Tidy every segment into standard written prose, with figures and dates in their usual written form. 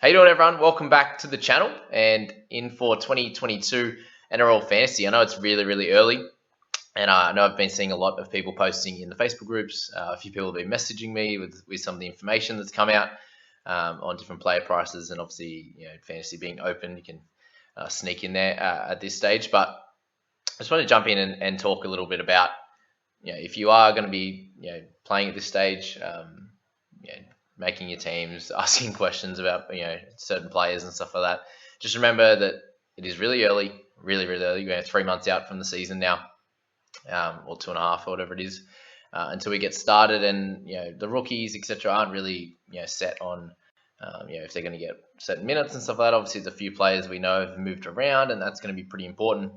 How you doing, everyone? Welcome back to the channel and in for 2022 NRL Fantasy. I know it's really early, and I know I've been seeing a lot of people posting in the Facebook groups. A few people have been messaging me with some of the information that's come out on different player prices, and obviously, fantasy being open, you can sneak in there at this stage. But I just want to jump in and talk a little bit about, if you are going to be, playing at this stage, making your teams, asking questions about certain players and stuff like that. Just remember that it is really early, really early. We're 3 months out from the season now, or 2.5 or whatever it is, until we get started. And the rookies, etc., aren't really set on if they're going to get certain minutes and stuff like that. Obviously, there's a few players we know have moved around, and that's going to be pretty important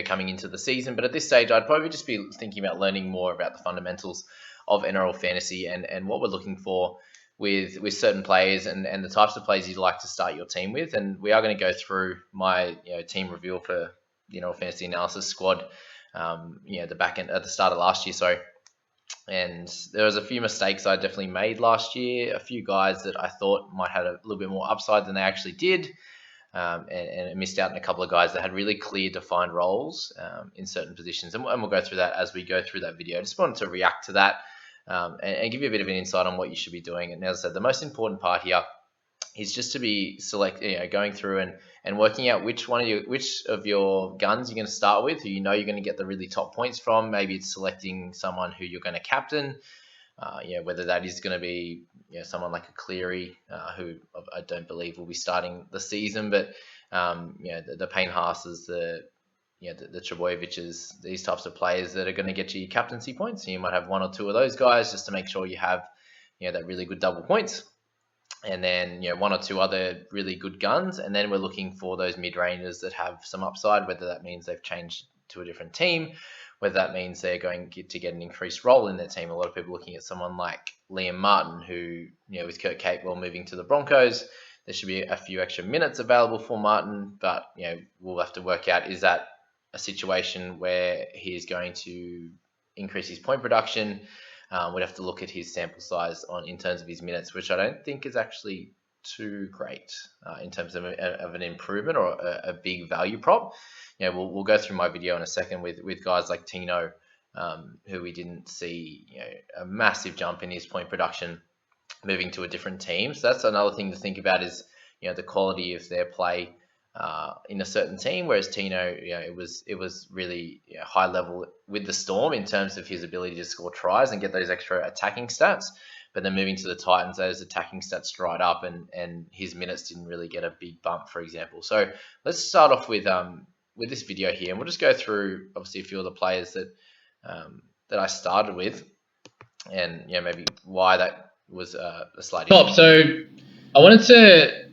coming into the season. But at this stage, I'd probably just be thinking about learning more about the fundamentals of NRL Fantasy and what we're looking for with certain players and the types of players you'd like to start your team with. And we are going to go through my team review for the NRL Fantasy Analysis squad, the back end at the start of last year. So, and there was a few mistakes I definitely made last year, a few guys that I thought might have a little bit more upside than they actually did. And missed out on a couple of guys that had really clear defined roles in certain positions. And we'll go through that as we go through that video. I just wanted to react to that and give you a bit of an insight on what you should be doing. And as I said, the most important part here is just to be going through and working out which of your guns you're going to start with, who you're going to get the really top points from. Maybe it's selecting someone who you're going to captain. Whether that is going to be someone like a Cleary, who I don't believe will be starting the season, but the Payne Haas's, the Trebojeviches, these types of players that are going to get you captaincy points. So you might have one or two of those guys just to make sure you have that really good double points, and then one or two other really good guns, and then we're looking for those mid-rangers that have some upside, whether that means they've changed to a different team, whether that means they're going to get an increased role in their team. A lot of people looking at someone like Liam Martin, who, with Kurt Capewell moving to the Broncos, there should be a few extra minutes available for Martin, but, we'll have to work out, is that a situation where he is going to increase his point production? We'd have to look at his sample size in terms of his minutes, which I don't think is actually too great in terms of an improvement or a big value prop. We'll go through my video in a second with guys like Tino, who we didn't see a massive jump in his point production moving to a different team. So that's another thing to think about, is the quality of their play in a certain team. Whereas Tino, it was really high level with the Storm in terms of his ability to score tries and get those extra attacking stats. But then moving to the Titans, those attacking stats dried up, and his minutes didn't really get a big bump, for example. So let's start off with this video here, and we'll just go through obviously a few of the players that I started with, and maybe why that was a slight issue. So I wanted to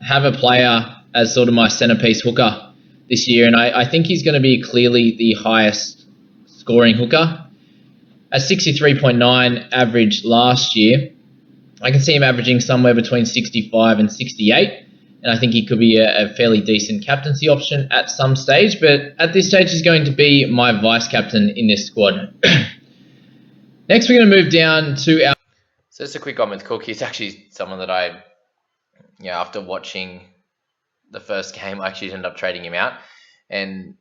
have a player as sort of my centerpiece hooker this year, and I think he's going to be clearly the highest scoring hooker. At 63.9 average last year, I can see him averaging somewhere between 65 and 68, and I think he could be a fairly decent captaincy option at some stage, but at this stage he's going to be my vice captain in this squad. Next, we're going to move down to our... So just a quick comment with Cook. He's actually someone that I, after watching the first game, I actually ended up trading him out, and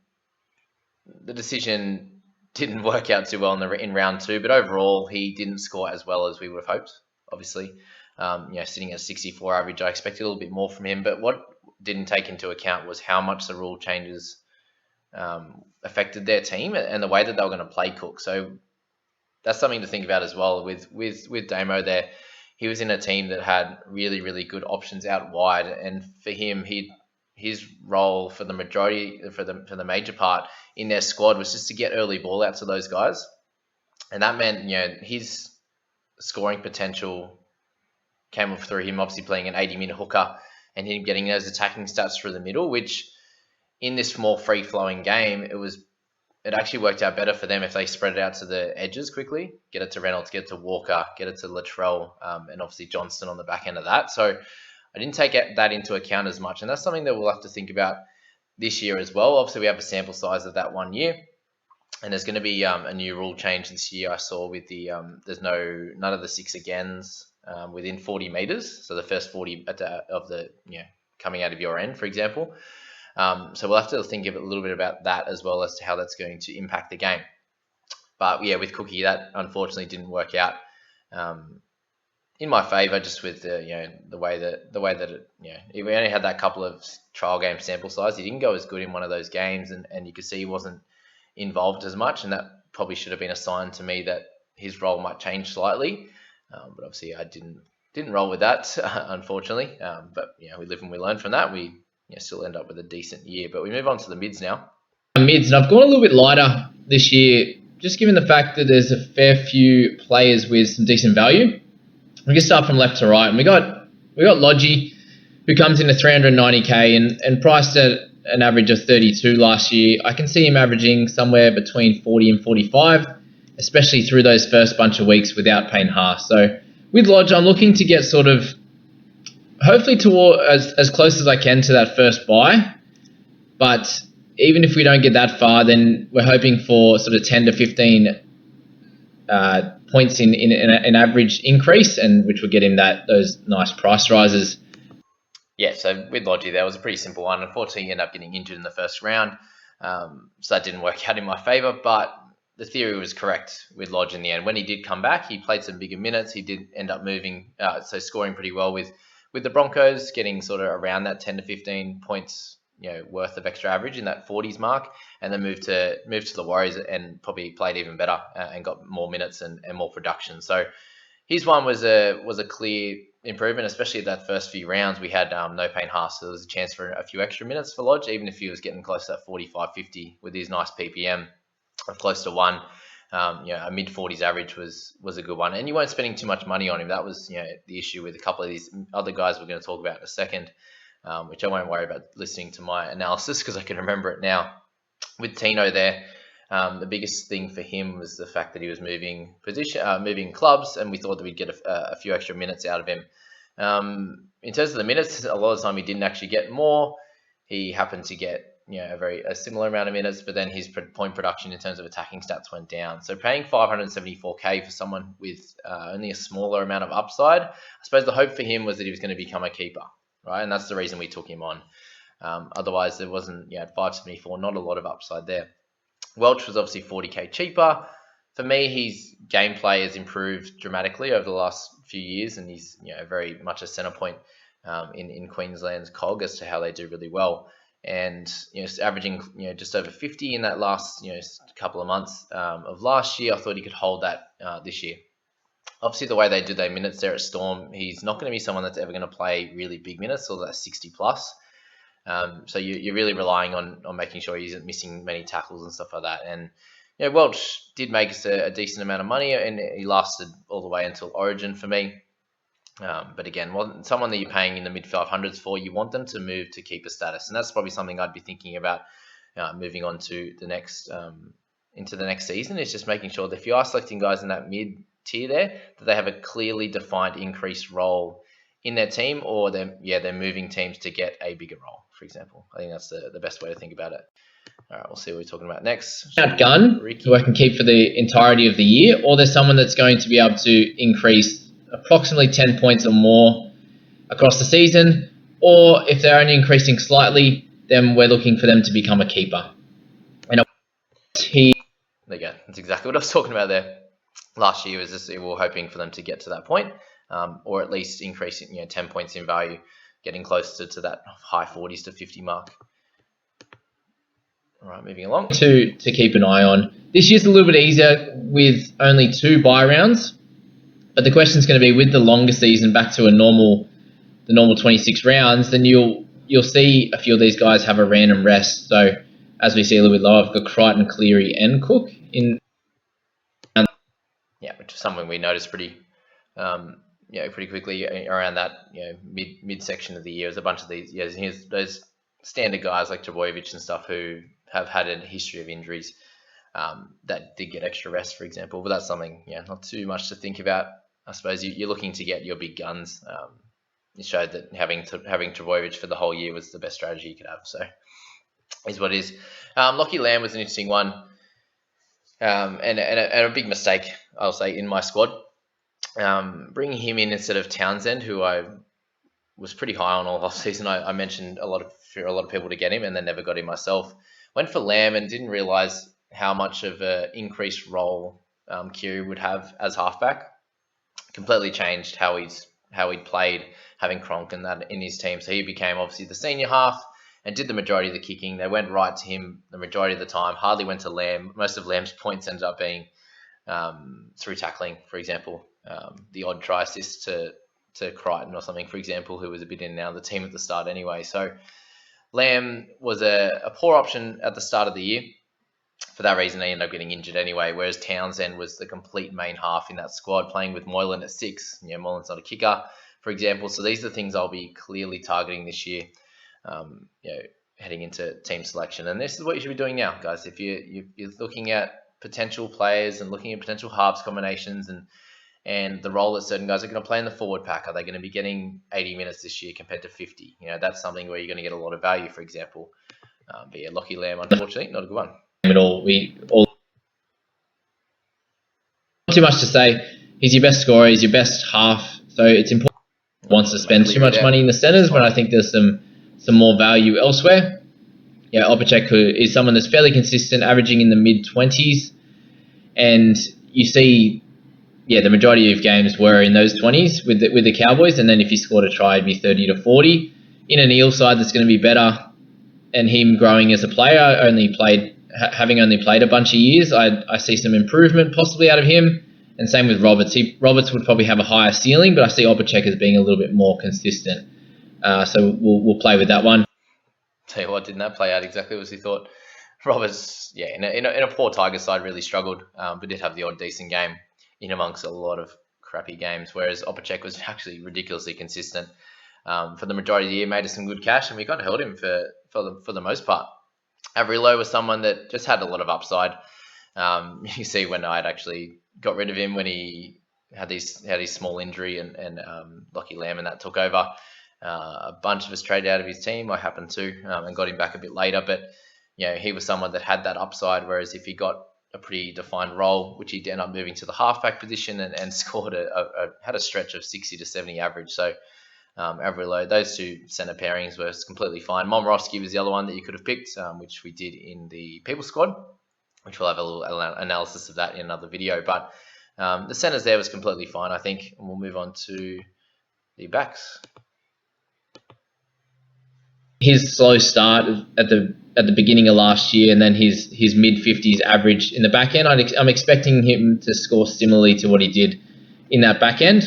the decision didn't work out too well in round 2, but overall he didn't score as well as we would have hoped, obviously. Sitting at 64 average, I expected a little bit more from him, but what didn't take into account was how much the rule changes affected their team and the way that they were going to play Cook. So that's something to think about as well. With Damo there, he was in a team that had really good options out wide, and for him, his role for the majority, for the major part in their squad, was just to get early ball out to those guys, and that meant his scoring potential came off through him obviously playing an 80-minute hooker and him getting those attacking stats through the middle, which in this more free-flowing game, it actually worked out better for them if they spread it out to the edges quickly, get it to Reynolds, get it to Walker, get it to Latrell, and obviously Johnston on the back end of that. So I didn't take that into account as much, and that's something that we'll have to think about this year as well. Obviously, we have a sample size of that 1 year, and there's going to be a new rule change this year. I saw with the there's none of the 6 agains within 40 meters. So the first 40 of the coming out of your end, for example. So we'll have to think a little bit about that as well as to how that's going to impact the game. But yeah, with Cookie, that unfortunately didn't work out in my favour, just with the way that it, we only had that couple of trial game sample size. He didn't go as good in one of those games, and you could see he wasn't involved as much, and that probably should have been a sign to me that his role might change slightly. But obviously, I didn't roll with that, unfortunately. But we live and we learn from that. We still end up with a decent year. But we move on to the mids now. Mids, and I've gone a little bit lighter this year, just given the fact that there's a fair few players with some decent value. We can start from left to right, and we got Logie, who comes in at 390k and priced at an average of 32 last year. I can see him averaging somewhere between 40 and 45, especially through those first bunch of weeks without Payne Haas. So with Lodge, I'm looking to get sort of hopefully toward as close as I can to that first buy. But even if we don't get that far, then we're hoping for sort of 10 to 15 points in an average increase, and which will get him those nice price rises. Yeah, so with Logie, that was a pretty simple one. Unfortunately, he ended up getting injured in the first round, so that didn't work out in my favour. But the theory was correct with Lodge in the end. When he did come back, he played some bigger minutes. He did end up moving, so scoring pretty well with the Broncos, getting sort of around that 10 to 15 points worth of extra average in that 40s mark, and then moved to the Warriors and probably played even better and got more minutes and more production. So his one was a clear improvement, especially that first few rounds. We had no Payne Haas, so there was a chance for a few extra minutes for Lodge, even if he was getting close to that 45, 50 with his nice PPM of close to 1. A mid 40s average was a good one, and you weren't spending too much money on him. That was the issue with a couple of these other guys we're going to talk about in a second. Which I won't worry about listening to my analysis because I can remember it now. With Tino there, the biggest thing for him was the fact that he was moving clubs, and we thought that we'd get a few extra minutes out of him. In terms of the minutes, a lot of the time he didn't actually get more. He happened to get a similar amount of minutes, but then his point production in terms of attacking stats went down. So paying 574k for someone with only a smaller amount of upside, I suppose the hope for him was that he was going to become a keeper. Right, and that's the reason we took him on. Otherwise, there wasn't, at 574, not a lot of upside there. Welch was obviously 40k cheaper. For me, his gameplay has improved dramatically over the last few years, and he's very much a centre point in Queensland's cog as to how they do really well. And averaging just over 50 in that last couple of months of last year, I thought he could hold that this year. Obviously, the way they do their minutes there at Storm, he's not going to be someone that's ever going to play really big minutes, or that 60 plus. So you're really relying on making sure he isn't missing many tackles and stuff like that. And Welch did make us a decent amount of money, and he lasted all the way until Origin for me. But again, someone that you're paying in the mid 500s for, you want them to move to keeper status, and that's probably something I'd be thinking about moving on to the next into the next season. Is just making sure that if you are selecting guys in that mid tier there, that they have a clearly defined increased role in their team, or they're moving teams to get a bigger role, for example. I think that's the best way to think about it. All right, we'll see what we're talking about next. Gun, who I can keep for the entirety of the year, or there's someone that's going to be able to increase approximately 10 points or more across the season, or if they're only increasing slightly, then we're looking for them to become a keeper. And there you go. That's exactly what I was talking about there. Last year was just we were hoping for them to get to that point, or at least increasing 10 points in value, getting closer to that high 40s to 50 mark. All right, moving along. To keep an eye on. This year's a little bit easier with only 2 buy rounds, but the question is going to be with the longer season back to the normal 26 rounds, then you'll see a few of these guys have a random rest. So as we see a little bit lower, I've got Crichton, Cleary, and Cook in. Yeah, which is something we noticed pretty quickly around that mid section of the year. There's a bunch of these. Here's those standard guys like Trbojevic and stuff who have had a history of injuries that did get extra rest, for example. But that's something not too much to think about. I suppose you're looking to get your big guns. It showed that having Trbojevic for the whole year was the best strategy you could have. So is what it is. Lockie Lamb was an interesting one. And a big mistake, I'll say, in my squad. Bringing him in instead of Townsend, who I was pretty high on all off season. I mentioned for a lot of people to get him, and then never got him myself. Went for Lamb and didn't realize how much of an increased role Kiri would have as halfback. Completely changed how he'd played, having Cronk and that in his team. So he became obviously the senior half and did the majority of the kicking. They went right to him the majority of the time. Hardly went to Lamb. Most of Lamb's points ended up being through tackling, for example. The odd try assist to Crichton or something, for example, who was a bit in and out of the team at the start anyway. So Lamb was a poor option at the start of the year. For that reason, he ended up getting injured anyway, whereas Townsend was the complete main half in that squad, playing with Moylan at 6. Moylan's not a kicker, for example. So these are the things I'll be clearly targeting this year, heading into team selection. And this is what you should be doing now, guys. If you're looking at potential players and looking at potential halves combinations and the role that certain guys are going to play in the forward pack. Are they going to be getting 80 minutes this year compared to 50? That's something where you're going to get a lot of value, for example. But yeah, Lockie Lamb, unfortunately, not a good one. At all, not too much to say. He's your best scorer. He's your best half. So it's important. Wants to spend too much money in the centres, but I think there's some more value elsewhere. Yeah, Opacek is someone that's fairly consistent, averaging in the mid-20s, and you see, the majority of games were in those 20s with the Cowboys, and then if he scored a try, it'd be 30 to 40. In an Eel side that's going to be better, and him growing as a player, having only played a bunch of years, I see some improvement possibly out of him. And same with Roberts. Roberts would probably have a higher ceiling, but I see Opacek as being a little bit more consistent. So we'll play with that one. Tell you what, didn't that play out exactly as he thought? Roberts, in a poor Tigers side, really struggled, but did have the odd decent game in amongst a lot of crappy games, whereas Opacek was actually ridiculously consistent for the majority of the year, made us some good cash, and we got held him for the most part. Averillo was someone that just had a lot of upside. You see when I'd actually got rid of him when he had his small injury and Lockie Lamb and that took over. A bunch of us traded out of his team. I happened to and got him back a bit later, but he was someone that had that upside. Whereas if he got a pretty defined role, which he'd end up moving to the halfback position and scored had a stretch of 60 to 70 average. So Averillo, those two centre pairings were completely fine. Momorowski was the other one that you could have picked, which we did in the People Squad, which we'll have a little analysis of that in another video. But the centres there was completely fine, I think. And we'll move on to the backs. His slow start at the beginning of last year, and then his mid-50s average in the back end. I'm expecting him to score similarly to what he did in that back end.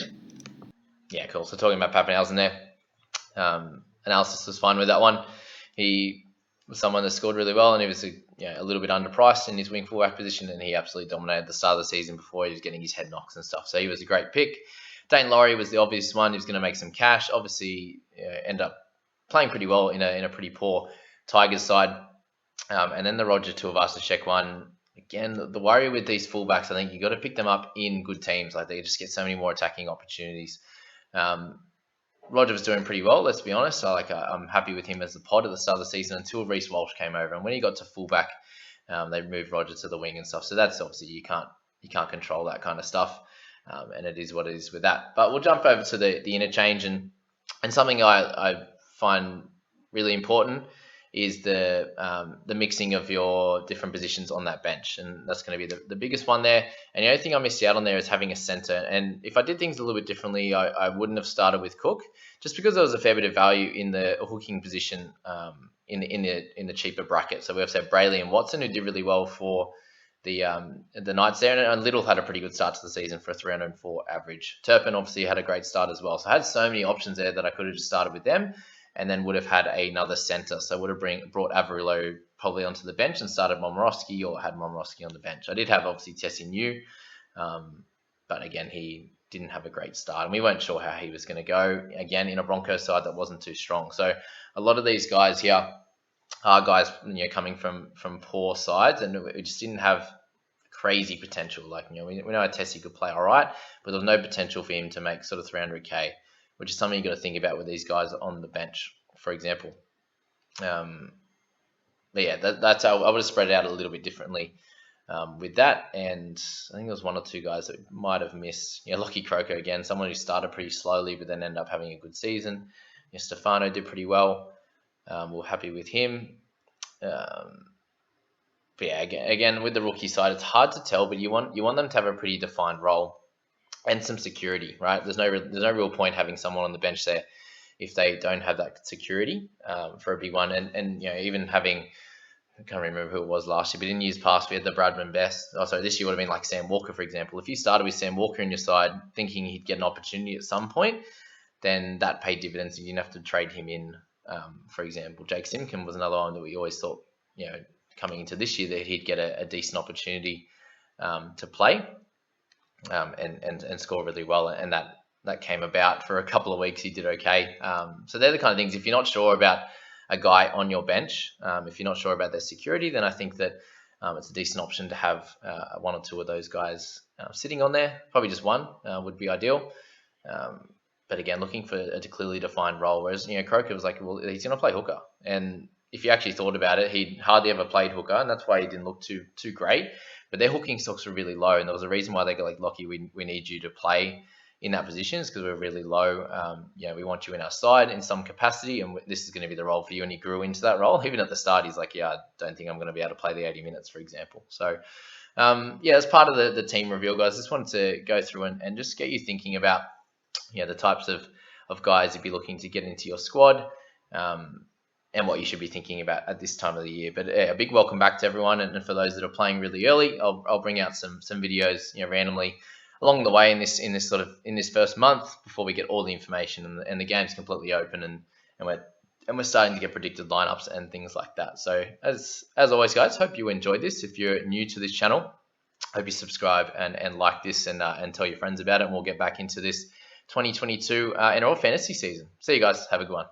Yeah, cool. So talking about Pappenhausen there, analysis was fine with that one. He was someone that scored really well, and he was a little bit underpriced in his wing fullback position, and he absolutely dominated the start of the season before he was getting his head knocks and stuff. So he was a great pick. Dane Laurie was the obvious one. He was going to make some cash. Obviously, end up playing pretty well in a pretty poor Tigers side. And then the Roger Tuivasa-Sheck one. Again, the worry with these fullbacks, I think you got to pick them up in good teams. Like they just get so many more attacking opportunities. Roger was doing pretty well, let's be honest. So I'm happy with him as the pod at the start of the season until Reece Walsh came over. And when he got to fullback, they moved Roger to the wing and stuff. So that's obviously you can't control that kind of stuff. And it is what it is with that. But we'll jump over to the interchange and something I find really important is the mixing of your different positions on that bench, and that's going to be the biggest one there. And the only thing I missed out on there is having a center. And if I did things a little bit differently, I wouldn't have started with Cook, just because there was a fair bit of value in the hooking position in the cheaper bracket. So we also have Brayley and Watson, who did really well for the Knights there, and Little had a pretty good start to the season for a 304 average. Turpin obviously had a great start as well. So I had so many options there that I could have just started with them, and then would have had another centre. So I would have brought Averillo probably onto the bench and started Momorowski, or had Momorowski on the bench. I did have obviously Tessie New, but again, he didn't have a great start, and we weren't sure how he was going to go. Again, in a Broncos side that wasn't too strong. So a lot of these guys here are guys coming from poor sides, and we just didn't have crazy potential. Like we know Tessie could play all right, but there was no potential for him to make sort of 300k. Which is something you got to think about with these guys on the bench, for example. But yeah, that's how I would have spread it out a little bit differently. with that. And I think there was one or two guys that might have missed. Lockie Croker again, someone who started pretty slowly but then ended up having a good season. Stefano did pretty well. We're happy with him. But yeah, again with the rookie side, it's hard to tell, but you want them to have a pretty defined role and some security, right? There's no real point having someone on the bench there if they don't have that security for a big one. And even having, I can't remember who it was last year, but in years past we had the Bradman Best. Oh, sorry, this year would have been like Sam Walker, for example. If you started with Sam Walker in your side thinking he'd get an opportunity at some point, then that paid dividends. You didn't have to trade him in. For example, Jake Simkin was another one that we always thought, coming into this year that he'd get a decent opportunity to play and score really well, and that came about for a couple of weeks. He did okay. So they're the kind of things, if you're not sure about a guy on your bench, if you're not sure about their security, then I think that it's a decent option to have one or two of those guys sitting on there. Probably just one would be ideal. But again, looking for a clearly defined role, whereas Croker was like, well, he's going to play hooker, and if you actually thought about it, he hardly ever played hooker, and that's why he didn't look too great. But their hooking stocks were really low, and there was a reason why they got like, Lockie, we need you to play in that position, because we're really low. We want you in our side in some capacity, and this is going to be the role for you. And he grew into that role. Even at the start, he's like, I don't think I'm going to be able to play the 80 minutes, for example. So, as part of the team reveal, guys, I just wanted to go through and just get you thinking about the types of guys you'd be looking to get into your squad, and what you should be thinking about at this time of the year. But a big welcome back to everyone, and for those that are playing really early, I'll bring out some videos randomly along the way in this first month before we get all the information, and the game's completely open, and we're starting to get predicted lineups and things like that. So as always, guys, hope you enjoyed this. If you're new to this channel, hope you subscribe and like this and tell your friends about it, and we'll get back into this 2022 NRL Fantasy season. See you guys. Have a good one.